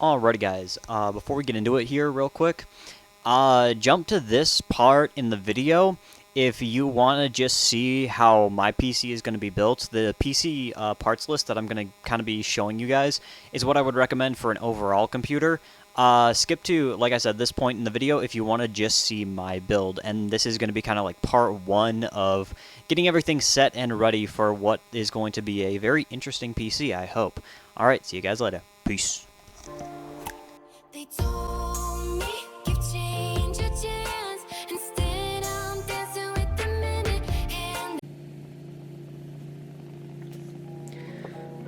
Alrighty guys, before we get into it here real quick, jump to this part in the video if you want to just see how my PC is going to be built. The PC parts list that I'm going to kind of be showing you guys is what I would recommend for an overall computer. Skip to, like I said, this point in the video if you want to just see my build, and this is going to be kind of like part one of getting everything set and ready for what is going to be a very interesting PC, I hope. Alright, see you guys later. Peace. They told me, give change a chance. Instead, I'm dancing with the minute hand.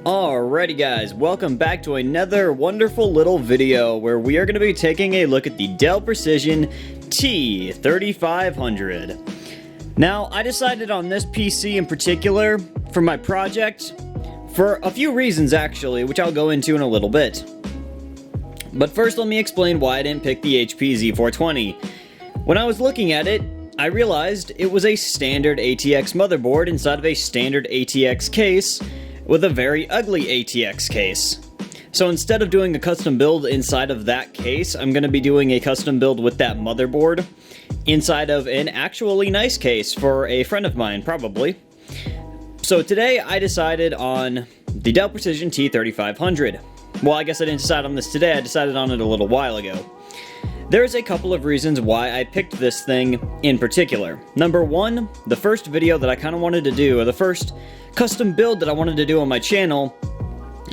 Alrighty guys, welcome back to another wonderful little video where we are going to be taking a look at the Dell Precision T3500. Now, I decided on this PC in particular for my project for a few reasons actually, which I'll go into in a little bit. But first, let me explain why I didn't pick the HP Z420. When I was looking at it, I realized it was a standard ATX motherboard inside of a standard ATX case with a very ugly ATX case. So instead of doing a custom build inside of that case, I'm going to be doing a custom build with that motherboard inside of an actually nice case for a friend of mine, probably. So today I decided on the Dell Precision T3500. Well, I guess I didn't decide on this today, I decided on it a little while ago. There's a couple of reasons why I picked this thing in particular. Number one, the first video that I kind of wanted to do, or the first custom build that I wanted to do on my channel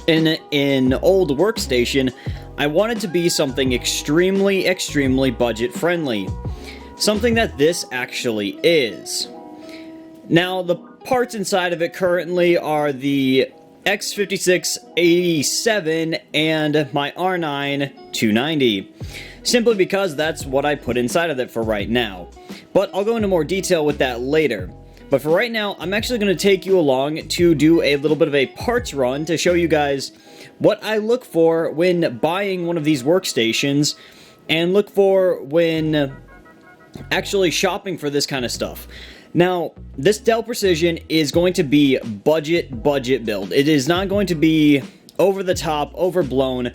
in an old workstation, I wanted to be something extremely budget friendly. Something that this actually is. Now, the parts inside of it currently are the X5687 and my R9 290, simply because that's what I put inside of it for right now. But I'll go into more detail with that later. But for right now, I'm actually going to take you along to do a little bit of a parts run to show you guys what I look for when buying one of these workstations and look for when actually shopping for this kind of stuff. Now, this Dell Precision is going to be budget build. It is not going to be over the top, overblown.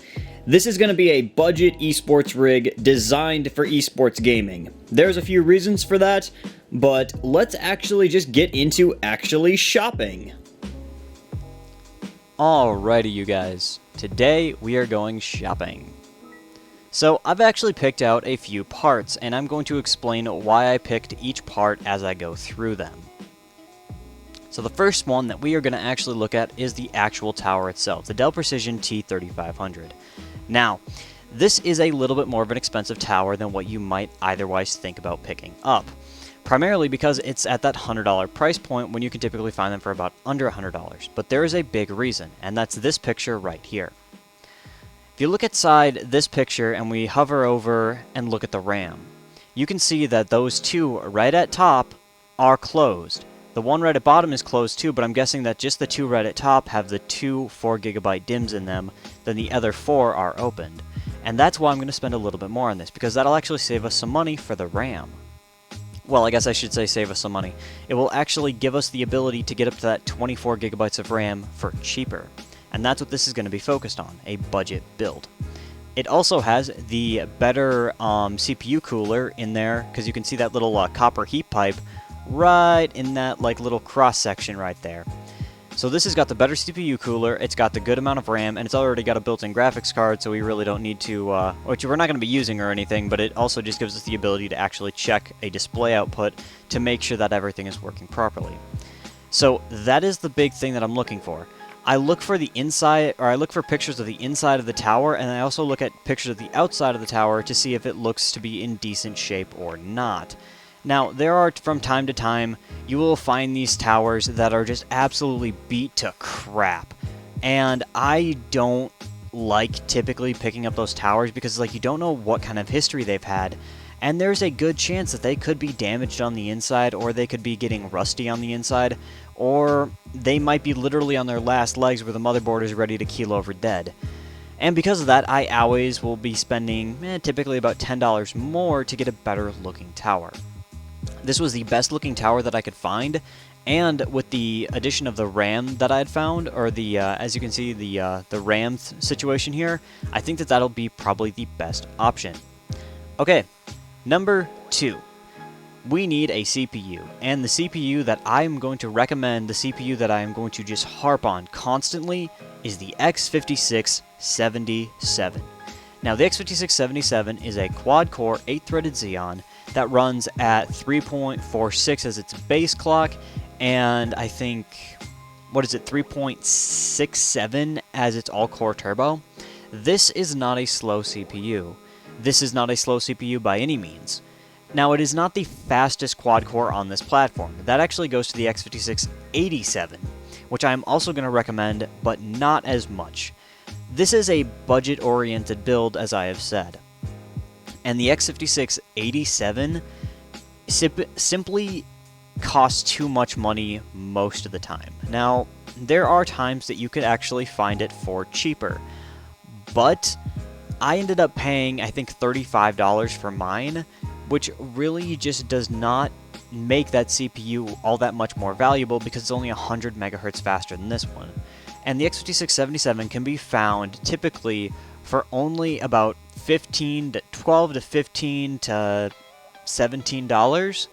This is going to be a budget esports rig designed for esports gaming. There's a few reasons for that, but let's actually just get into actually shopping. Alrighty, you guys. Today we are going shopping. So I've actually picked out a few parts, and I'm going to explain why I picked each part as I go through them. So the first one that we are going to actually look at is the actual tower itself, the Dell Precision T3500. Now, this is a little bit more of an expensive tower than what you might otherwise think about picking up. Primarily because it's at that $100 price point when you can typically find them for about under $100. But there is a big reason, and that's this picture right here. If you look inside this picture and we hover over and look at the RAM, you can see that those two right at top are closed. The one right at bottom is closed too, but I'm guessing that just the two right at top have the two 4GB DIMMs in them, then the other four are opened. And that's why I'm going to spend a little bit more on this, because that'll actually save us some money for the RAM. Well, I guess I should say save us some money. It will actually give us the ability to get up to that 24GB of RAM for cheaper. And that's what this is going to be focused on, a budget build. It also has the better CPU cooler in there, because you can see that little copper heat pipe right in that little cross section right there. So this has got the better CPU cooler, it's got the good amount of RAM, and it's already got a built-in graphics card, so we really don't need to, which we're not going to be using or anything, but it also just gives us the ability to actually check a display output to make sure that everything is working properly. So that is the big thing that I'm looking for. I look for the inside, or I look for pictures of the inside of the tower, and I also look at pictures of the outside of the tower to see if it looks to be in decent shape or not. Now, there are, from time to time, you will find these towers that are just absolutely beat to crap. And I don't like typically picking up those towers because you don't know what kind of history they've had. And there's a good chance that they could be damaged on the inside, or they could be getting rusty on the inside, or they might be literally on their last legs where the motherboard is ready to keel over dead. And because of that, I always will be spending typically about $10 more to get a better looking tower. This was the best looking tower that I could find, And with the addition of the RAM that I had found, or the as you can see, the RAM situation here, I think that that'll be probably the best option. Okay, number 2. We need a CPU, and the CPU that I'm going to recommend, the CPU that I am going to just harp on constantly, is the x5677. Now, the x5677 is a quad-core 8-threaded Xeon that runs at 3.46 as its base clock, and I think, 3.67 as its all-core turbo. This is not a slow CPU. This is not a slow CPU by any means. Now, it is not the fastest quad-core on this platform. That actually goes to the x5687, which I am also going to recommend, but not as much. This is a budget-oriented build, as I have said. And the x5687 simply costs too much money most of the time. Now, there are times that you could actually find it for cheaper, but I ended up paying, I think, $35 for mine, which really just does not make that CPU all that much more valuable because it's only 100 megahertz faster than this one. And the x5677 can be found typically for only about $12 to $15 to $17.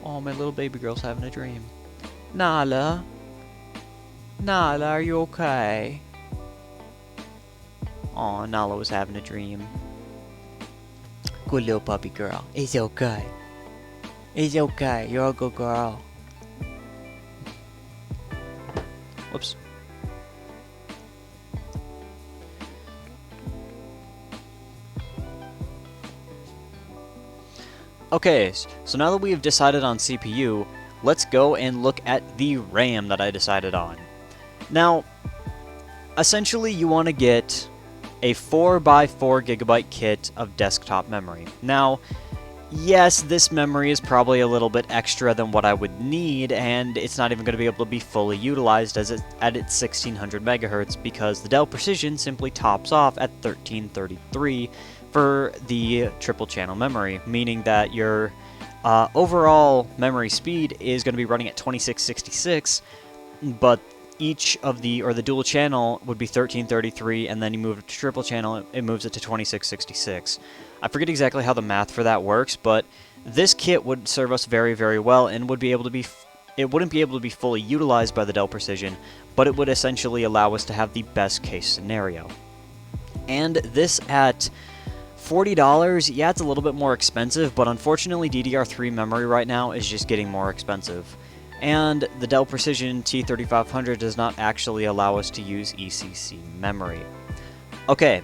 Oh, my little baby girl's having a dream. Nala? Nala, are you okay? Oh, Nala was having a dream. Good little puppy girl. It's okay. It's okay. You're a good girl. Whoops. Okay, so now that we have decided on CPU, let's go and look at the RAM that I decided on. Now, essentially you want to get a 4x4 gigabyte kit of desktop memory. Now, yes, this memory is probably a little bit extra than what I would need, and it's not even going to be able to be fully utilized at its 1600 megahertz because the Dell Precision simply tops off at 1333 for the triple channel memory, meaning that your overall memory speed is going to be running at 2666, but each of the dual channel would be 1333, and then you move it to triple channel, it moves it to 2666. I forget exactly how the math for that works, but this kit would serve us very, very well, and would be able to be. It wouldn't be able to be fully utilized by the Dell Precision, but it would essentially allow us to have the best case scenario. And this at $40, yeah, it's a little bit more expensive, but unfortunately DDR3 memory right now is just getting more expensive. And the Dell Precision T3500 does not actually allow us to use ECC memory. Okay,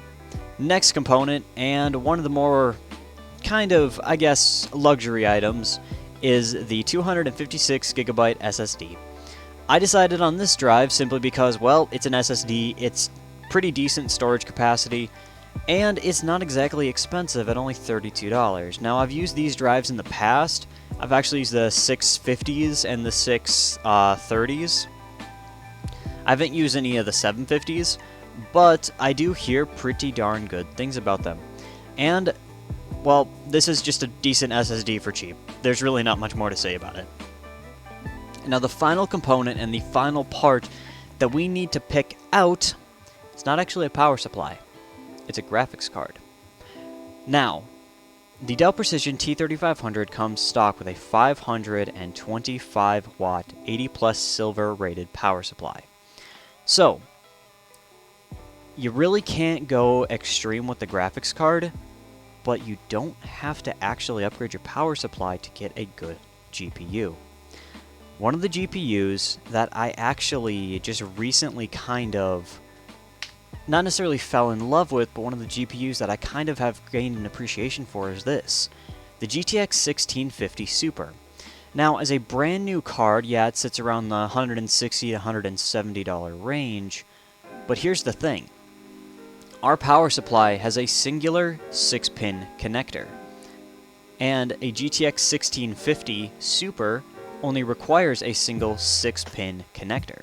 next component, and one of the more kind of, I guess, luxury items, is the 256 gigabyte SSD. I decided on this drive simply because, well, it's an SSD, it's pretty decent storage capacity, and it's not exactly expensive at only $32. Now, I've used these drives in the past. I've actually used the 650s and the 630s. I haven't used any of the 750s, but I do hear pretty darn good things about them. And, well, this is just a decent SSD for cheap. There's really not much more to say about it. Now, the final component and the final part that we need to pick out is not actually a power supply. It's a graphics card. Now, the Dell Precision T3500 comes stock with a 525 watt 80 plus silver rated power supply. So, you really can't go extreme with the graphics card, but you don't have to actually upgrade your power supply to get a good GPU. One of the GPUs that I actually just recently kind of not necessarily fell in love with, but one of the GPUs that I kind of have gained an appreciation for is this, the GTX 1650 Super. Now, as a brand new card, yeah, it sits around the $160 to $170 range, but here's the thing. Our power supply has a singular 6-pin connector, and a GTX 1650 Super only requires a single 6-pin connector.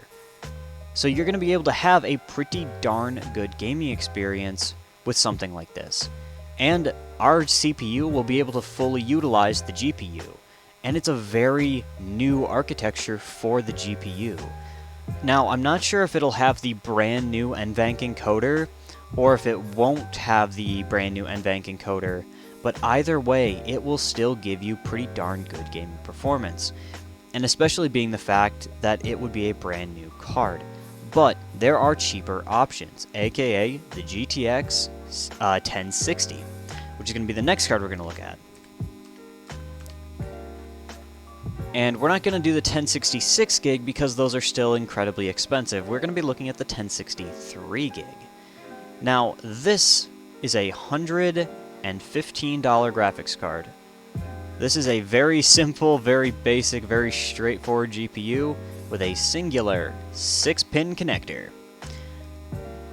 So you're going to be able to have a pretty darn good gaming experience with something like this. And our CPU will be able to fully utilize the GPU. and it's a very new architecture for the GPU. Now, I'm not sure if it'll have the brand new NVENC encoder, or if it won't have the brand new NVENC encoder, but either way, it will still give you pretty darn good gaming performance, and especially being the fact that it would be a brand new card. But there are cheaper options, aka the GTX 1060, which is going to be the next card we're going to look at. And we're not going to do the 1066 gig because those are still incredibly expensive. We're going to be looking at the 1063 gig. Now, this is a $115 graphics card. This is a very simple, very basic, very straightforward GPU with a singular 6-pin connector.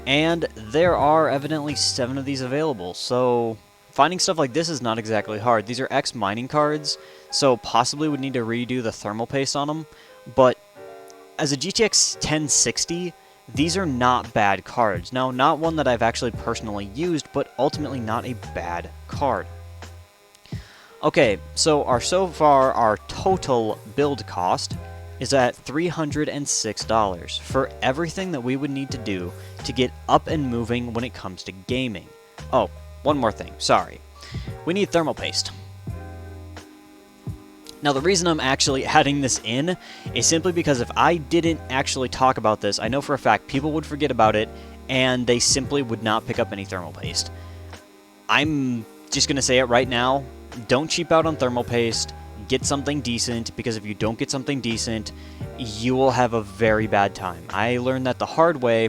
And there are evidently 7 of these available, so finding stuff like this is not exactly hard. These are ex-mining cards, so possibly would need to redo the thermal paste on them, but as a GTX 1060, these are not bad cards. Now, not one that I've actually personally used, but ultimately not a bad card. Okay, so far our total build cost is at $306 for everything that we would need to do to get up and moving when it comes to gaming. Oh, one more thing, sorry. We need thermal paste. Now, the reason I'm actually adding this in is simply because if I didn't actually talk about this, I know for a fact people would forget about it, and they simply would not pick up any thermal paste. I'm just going to say it right now, don't cheap out on thermal paste, get something decent, because if you don't get something decent, you will have a very bad time. I learned that the hard way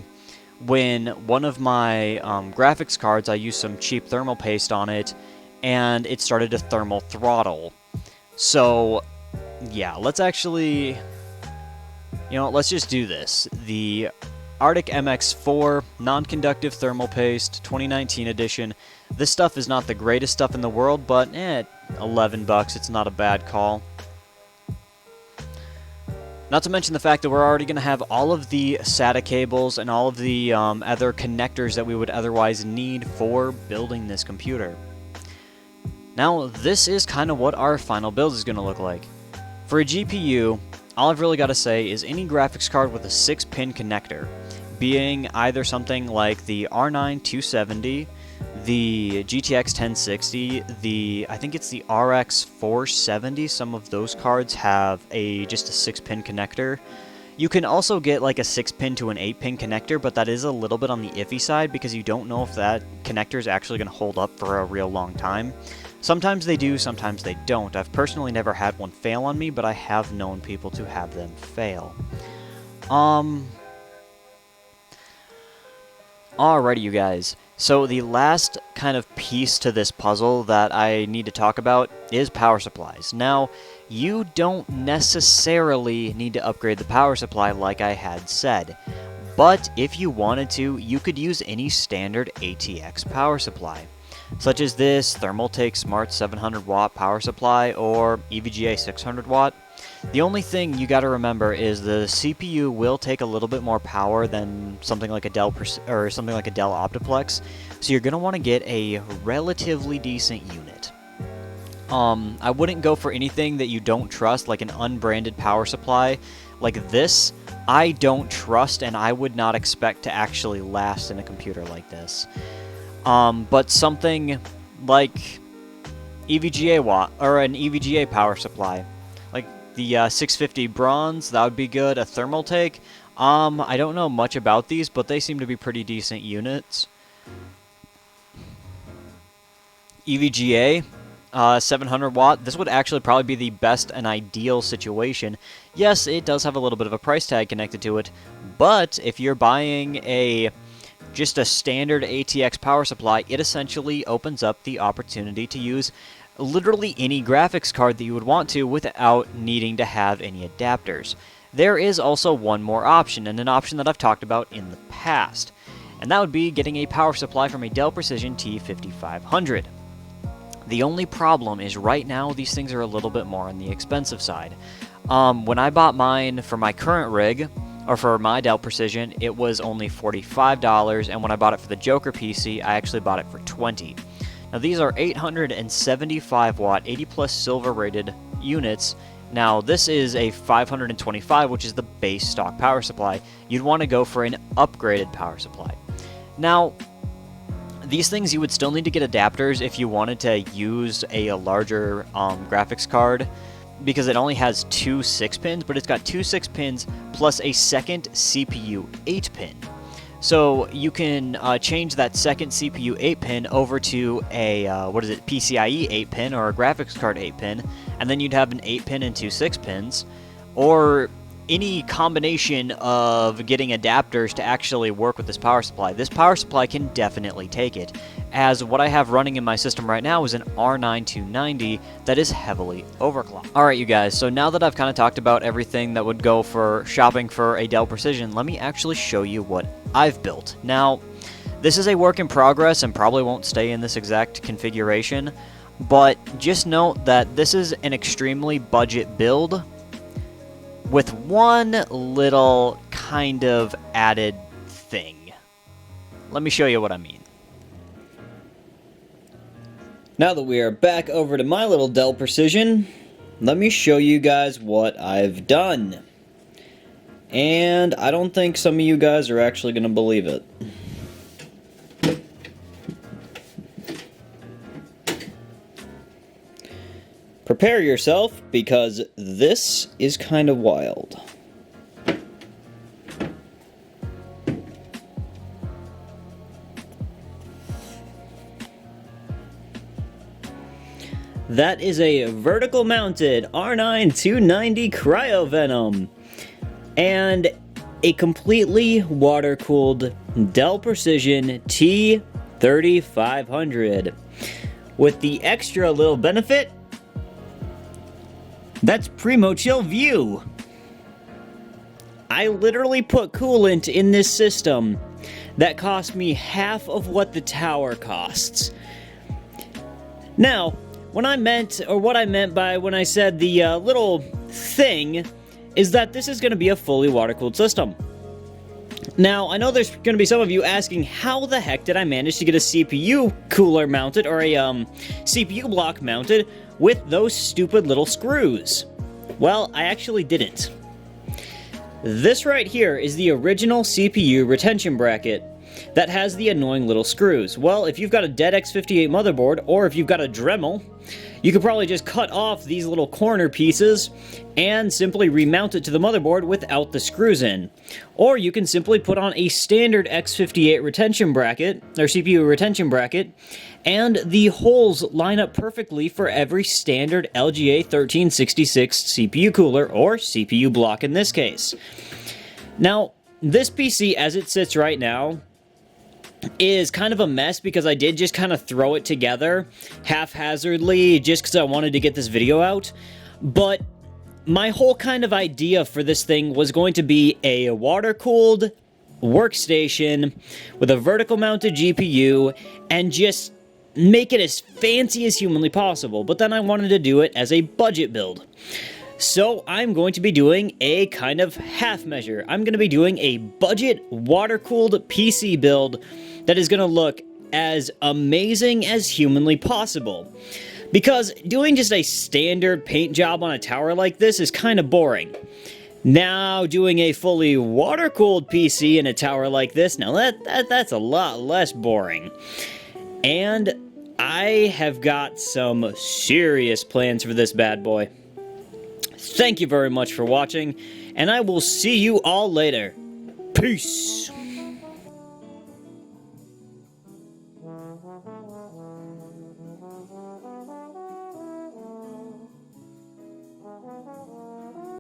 when one of my graphics cards, I used some cheap thermal paste on it, and it started to thermal throttle. So, yeah, let's actually, let's just do this. The Arctic MX4 non-conductive thermal paste 2019 edition. This stuff is not the greatest stuff in the world, but $11, it's not a bad call. Not to mention the fact that we're already going to have all of the SATA cables and all of the other connectors that we would otherwise need for building this computer. Now, this is kind of what our final build is going to look like. For a GPU, all I've really got to say is any graphics card with a 6-pin connector, being either something like the R9 270, the GTX 1060, I think it's the RX 470, some of those cards have just a 6-pin connector. You can also get like a 6-pin to an 8-pin connector, but that is a little bit on the iffy side because you don't know if that connector is actually going to hold up for a real long time. Sometimes they do, sometimes they don't. I've personally never had one fail on me, but I have known people to have them fail. Alrighty, you guys. So the last kind of piece to this puzzle that I need to talk about is power supplies. Now, you don't necessarily need to upgrade the power supply like I had said, but if you wanted to, you could use any standard ATX power supply, such as this Thermaltake Smart 700 watt power supply or EVGA 600 watt. The only thing you got to remember is the CPU will take a little bit more power than something like a Dell Optiplex, so you're going to want to get a relatively decent unit. I wouldn't go for anything that you don't trust, like an unbranded power supply. Like this, I don't trust, and I would not expect to actually last in a computer like this. But something like EVGA watt, or an EVGA power supply, like the 650 bronze, that would be good. A Thermaltake, I don't know much about these, but they seem to be pretty decent units. EVGA, 700 watt, this would actually probably be the best and ideal situation. Yes, it does have a little bit of a price tag connected to it, but if you're buying just a standard ATX power supply, it essentially opens up the opportunity to use literally any graphics card that you would want to without needing to have any adapters. There is also one more option, and an option that I've talked about in the past, and that would be getting a power supply from a Dell Precision T3500. The only problem is right now these things are a little bit more on the expensive side. When I bought mine for my current rig, or for my Dell Precision, it was only $45, and when I bought it for the Joker PC, I actually bought it for $20. Now these are 875 watt, 80 plus silver rated units. Now, this is a 525, which is the base stock power supply. You'd want to go for an upgraded power supply. Now, these things you would still need to get adapters if you wanted to use a larger graphics card, because it only has two 6-pins, but it's got two 6-pins plus a second CPU 8-pin. So you can change that second CPU 8-pin over to a, PCIe 8-pin or a graphics card 8-pin, and then you'd have an 8-pin and two 6-pins, or any combination of getting adapters to actually work with this power supply. This power supply can definitely take it, as what I have running in my system right now is an R9 290 that is heavily overclocked. Alright you guys, so now that I've kind of talked about everything that would go for shopping for a Dell Precision, let me actually show you what I've built. Now, this is a work in progress and probably won't stay in this exact configuration, but just note that this is an extremely budget build with one little kind of added thing. Let me show you what I mean. Now that we are back over to my little Dell Precision, let me show you guys what I've done. And I don't think some of you guys are actually going to believe it. Prepare yourself, because this is kind of wild. That is a vertical mounted R9 290 Cryo Venom, and a completely water-cooled Dell Precision T3500. With the extra little benefit, that's Primo Chill View. I literally put coolant in this system that cost me half of what the tower costs. Now, what I meant by when I said the little thing is that this is going to be a fully water-cooled system. Now, I know there's going to be some of you asking, how the heck did I manage to get a CPU cooler mounted, or a CPU block mounted, with those stupid little screws? Well, I actually didn't. This right here is the original CPU retention bracket that has the annoying little screws. Well, if you've got a dead X58 motherboard, or if you've got a Dremel, you could probably just cut off these little corner pieces and simply remount it to the motherboard without the screws in. Or you can simply put on a standard X58 retention bracket, or CPU retention bracket, and the holes line up perfectly for every standard LGA 1366 CPU cooler, or CPU block in this case. Now, this PC as it sits right now is kind of a mess, because I did just kind of throw it together haphazardly just because I wanted to get this video out. But my whole kind of idea for this thing was going to be a water-cooled workstation with a vertical mounted GPU and just make it as fancy as humanly possible. But then I wanted to do it as a budget build. So I'm going to be doing a kind of half measure. I'm going to be doing a budget water-cooled PC build that is going to look as amazing as humanly possible. Because doing just a standard paint job on a tower like this is kind of boring. Now doing a fully water-cooled PC in a tower like this, now that's a lot less boring. And I have got some serious plans for this bad boy. Thank you very much for watching, and I will see you all later. Peace!